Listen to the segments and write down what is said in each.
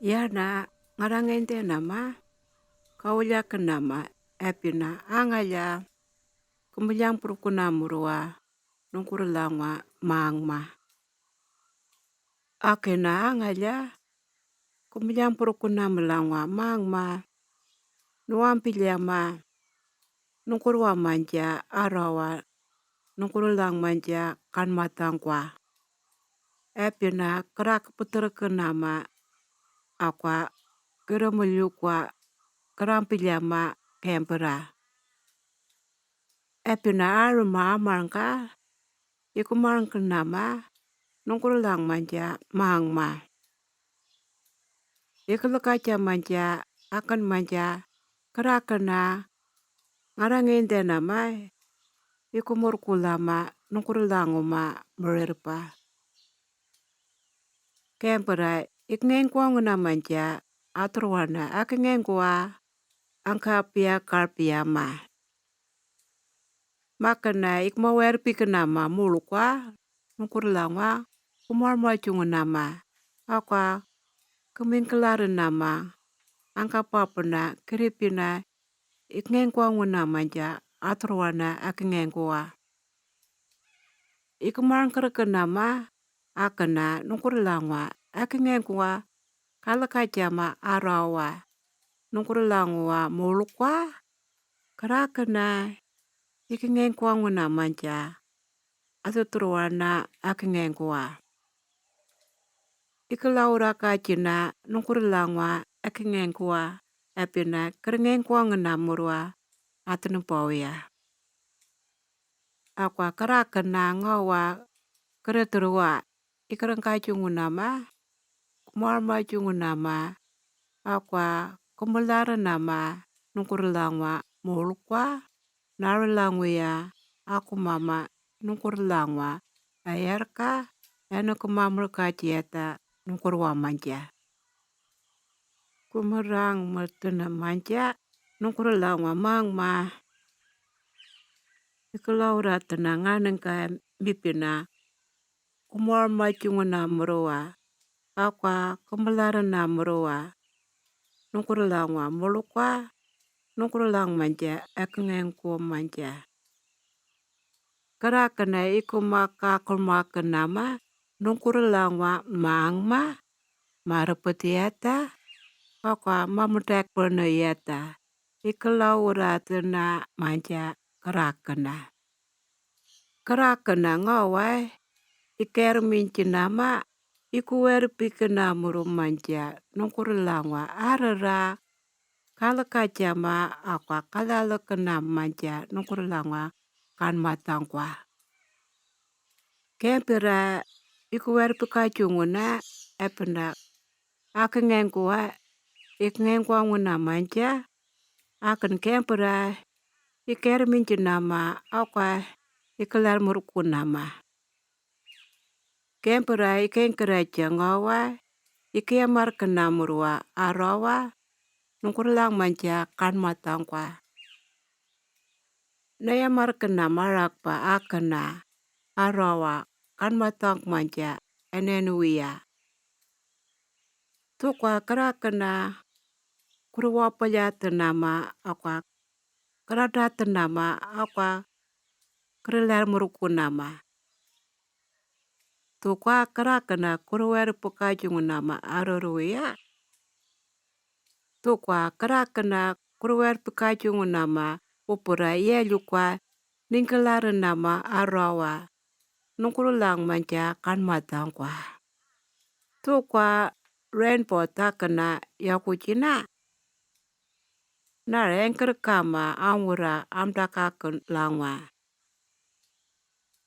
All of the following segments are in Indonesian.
Yana ngarangente nama kaulia kenama epina angaya kumbilang purukuna murua nungkurulangwa mangma. Akena angaya kumbilang purukuna melangwa mangma nuampiliama nungkurwa manja arawa nungkurulang manja kan matangkwa. Epina kerak puter kenama akwa keremulyukwa kerampiliama kempera. Epina aruma amarangka ikumarang kenama nungkurulang manja mangma. Ikulakaca manja akan manja kerakena ngarangente nama ikumurkulama nungkurulanguma mererpa. Kempera ikngengkuanguna manja aturwana akengengkua angkapia karpiama. Makana ikmawerpi kenama mulukwa nungkurulangwa kumarmacungunama akwa kemingkelarin nama angkapapena keripina ikngengkuanguna manja aturwana akengengkua. Ikumarang kerekenama akena nungkurulangwa akengengkua kalakacama arawa nungkurulangwa mulukwa kerakena ikengengkuanguna manja atuturwana akengengkua. Ikelaura kacina nungkurulangwa akengengkua epina kerengengkuanguna murua atunumpawia. Akwa kerakena ngawa kereterua ikerengkacungunama kumarmacungunama akwa kumelaranama nungkurulangwa mulukwa narulangwia aku mama nungkurulangwa ayarka eno kumamurkacieta nungkurwa manja. Kumarang mertuna manja nungkurulangwa mangma. Ikelaura tenanganengka bipina kumarmacunguna murua akwa kumelarana murua nungkurulangwa mulukwa nungkurulang manja akengengku manja. Kerakena ikumakakakulmakenama nungkurulangwa mangma marepetieta akwa mamudek peneyeta ikelaura tena manja kerakena. Kerakena ngawai ikermincinama ikuwerpikena muru manja nungkurulangwa arera kalakacama akwa kalalekena manja nungkurulangwa kan matangkwa. Kempera ikuwerpikacunguna epena akengengkua ikngengkuanguna manja aken kempera ikermincinama akwa ikelar murukunama. Kempera ikengkeraja ngawa ikemarkena murua arawa nungkurulang manja kan matangkwa. Naya markena marakpa akena arawa kan matang manja enenuia. Tukwa kerakena kuruwapayatenama akwa keradatenama akwa kerelar murukunama. Tukwa kerakena kuruwerpekajungunama aruruia. Tukwa kerakena kuruwerpekajungunama upura yelukwa ningkelarenama arawa nungkurulang manja kan matangkwa. Tukwa rainbow takena yakucina narengkerekama angura amdakaken langwa.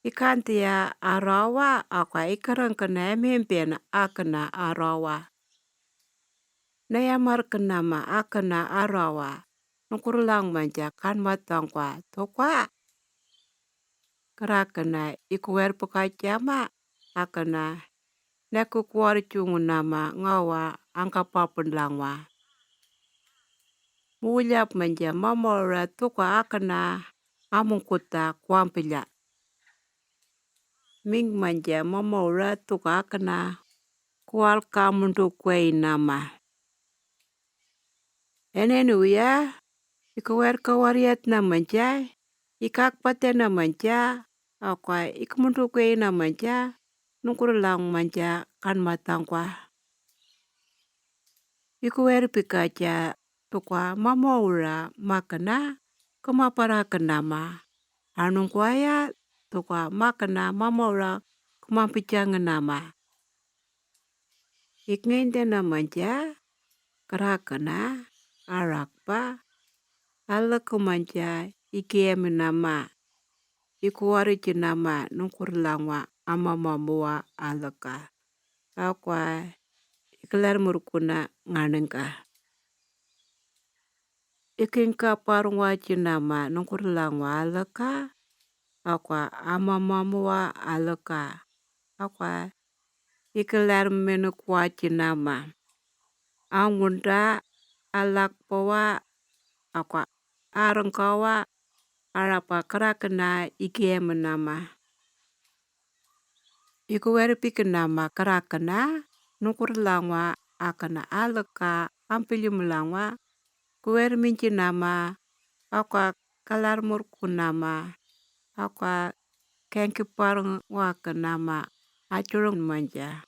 Ikantia arawa akwa ikerengkena mimpin akena arawa. Naya markenama akena arawa nungkurulang manja kan matangkwa. Tukwa kerakena ikuwerpekajama akena nekukuarcungunama ngawa angkapapen langwa. Mulyap manja mamora tukwa akena amungkuta kuampilya. Ming manja mamora tukwa akena kualka mundukwei nama. Enenu ya, ikuwer kawariat na manja, ikakpate na manja, akwa ikmundukwe na manja, nungkurlang manja kan matangkwa. Ikuwer pikaja tukwa mamaura makana, kumapara kenama. Anungkwaya tukwa makana mamaura kumapijang nama. Ikngende na manja, kerakena, arakpa, alakumanja ikiem nama. Ikuwari jinama nungkurlangwa amamamua alaka. Akwa iklar murkuna nganengka. Ikinka parungwa jinama nungkurlangwa alaka. Akwa amamamua alaka. Akwa iklar menukwa jinama. Angunda alakpawa akwa arengkawa arapa kerakena ikiem nama. Ikuwer pikenama kerakena nungkurlangwa akana alaka ampilimlangwa. Kuwer minci nama akwa kalar murkunama. Akwa kengkiparungwa kenama acurung manja.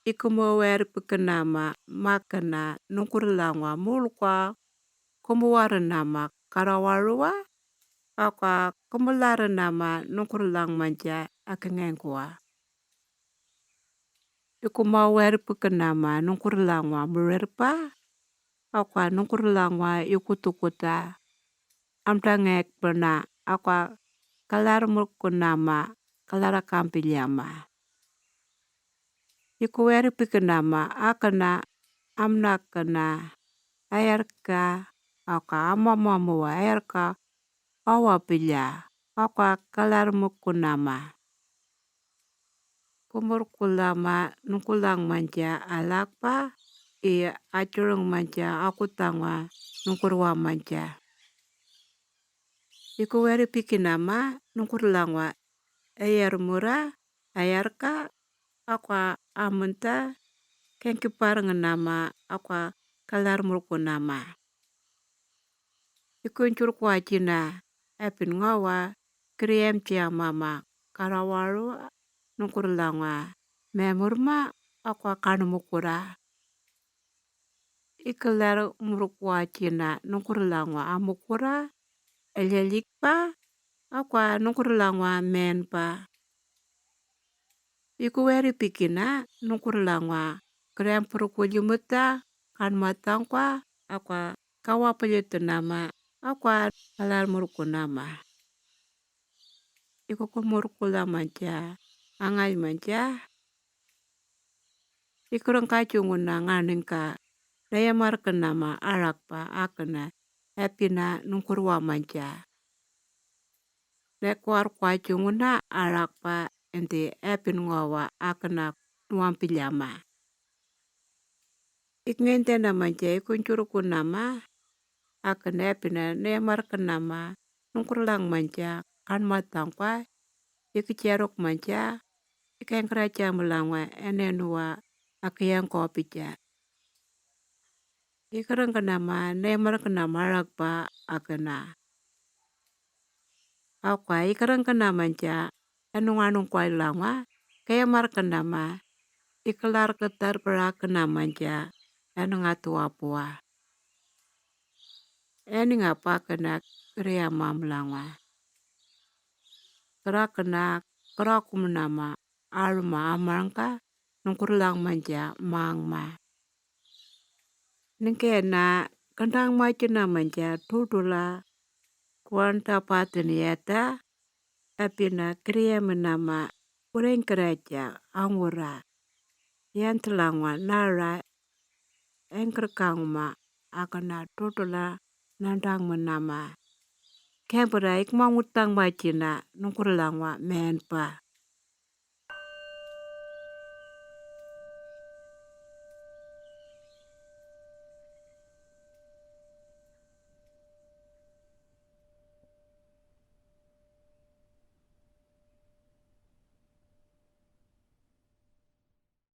Ikumower pikenama makana nungkurlangwa mulukwa kumuwaren nama karawarua. Akwa kumularen nama nungkurlang manja akengengkwa. Ikumower pikenama nungkurlangwa murerpa. Akwa nungkurlangwa ikutukuta. Amdangek pena akwa kalar murkunama kalara kampilyama. Ikuwer pikenama akana amnakana ayarka akwa amamamua ayarka awapilya akwa kalar murkunama. Kumurkulama nungkulang manja alakpa acurung manja akutangwa nungkurwa manja. Ikuwer pikenama nungkurlangwa ayarmura ayarka akwa amenta kengkiparengenama akwa kalar murkunama. Ikuncurkwa jina epin ngawa kriem ciang mama karawaru nungkurlangwa memurma akwa kanumukura. Ikelar murukwa jina nungkurlangwa amukura elyelikpa akwa nungkurlangwa menpa. Ikuwer pikina nungkurlangwa krem purukujumuta kan matangkwa akwa kawapelyetenama akwa kalar murkunama. Ikukumurkula manja angay manja. Ikurengkacunguna nganengka dayamarkenama arakpa akana epina nungkurwa manja. Nekwarkwa cunguna arakpa enti epin ngawa akana nuampilyama. Ikngentena manja ikuncurkunama akana epina neyamarkenama nungkurlang manja kan matangkwa. Ikiceruk manja ikengkeraja melangwa enenua akiyang kopija. Ikerengkenama neyamarkenama arakpa akana. Akwa ikerengkena manja enunganungkwa ilangwa kayamarkenama ikelar ketar perakena manja enengatuapua. Eningapa kena kriama melangwa. Kerakena kerakumenama alma amarangka nungkurlang manja mangma. Ningkena kendang majena manja dudula kuanta paten yeta epina kriamenama ureng kereja angura. Yang telangwa nara engkerkangma akana dudula nandang menama. Kembera ikmangutang majena nungkurlangwa menpa.